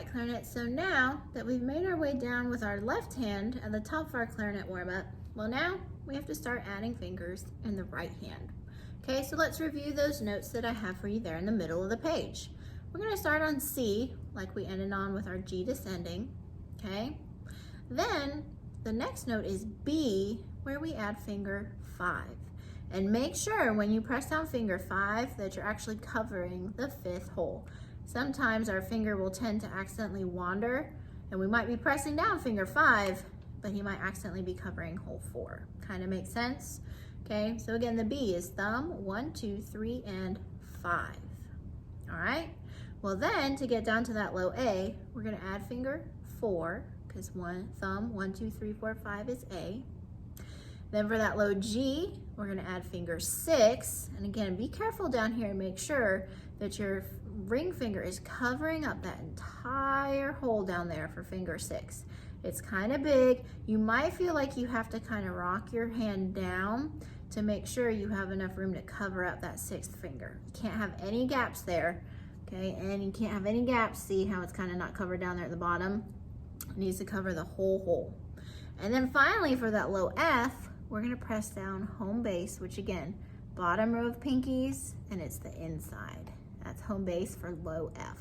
right, clarinet, so now that we've made our way down with our left hand at the top of our clarinet warm-up, well now we have to start adding fingers in the right hand. Okay, so let's review those notes that I have for you there in the middle of the page. We're gonna start on C, like we ended on with our G descending, okay? Then the next note is B, where we add finger 5. And make sure when you press down finger 5 that you're actually covering the 5th hole. Sometimes our finger will tend to accidentally wander and we might be pressing down finger 5, but he might accidentally be covering hole 4. Kind of makes sense? Okay, so again, the B is thumb, 1, 2, 3, and 5. All right, well then to get down to that low A, we're gonna add finger 4, because thumb, 1, 2, 3, 4, 5 is A. Then for that low G, we're gonna add finger 6. And again, be careful down here and make sure that your ring finger is covering up that entire hole down there for finger 6. It's kind of big. You might feel like you have to kind of rock your hand down to make sure you have enough room to cover up that 6th finger. You can't have any gaps there, okay? And you can't have any gaps. See how it's kind of not covered down there at the bottom? It needs to cover the whole hole. And then finally for that low F, we're gonna press down home base, which again, bottom row of pinkies, and it's the inside. That's home base for low F.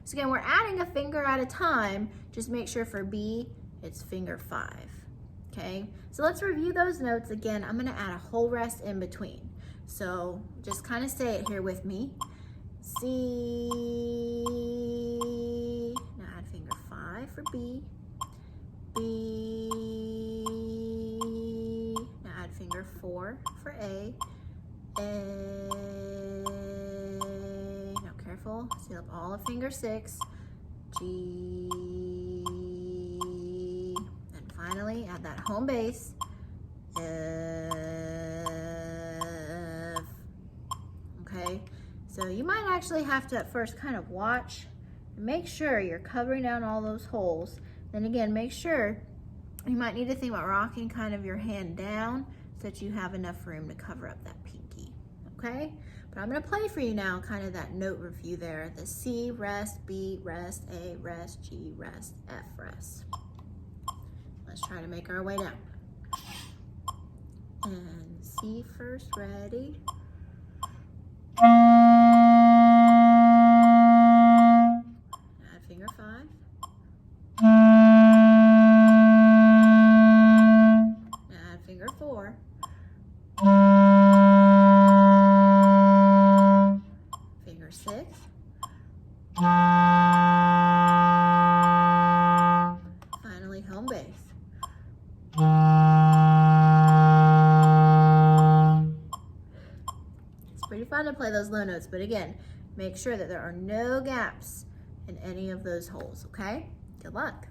So again, we're adding a finger at a time. Just make sure for B, it's finger 5, okay? So let's review those notes again. I'm gonna add a whole rest in between. So just kind of say it here with me. C, now add finger 5 for B, B, now add finger 4 for A, now careful, seal up all of finger 6, G, and finally add that home base, F, okay? So you might actually have to at first kind of watch and make sure you're covering down all those holes. Then again, make sure you might need to think about rocking kind of your hand down so that you have enough room to cover up that pinky, okay? But I'm gonna play for you now kind of that note review there. The C, rest, B, rest, A, rest, G, rest, F, rest. Let's try to make our way down. And C first, ready? Add finger 5. Add finger 4. Finger 6. Finally, home base. It's pretty fun to play those low notes, but again, make sure that there are no gaps in any of those holes, okay? Good luck.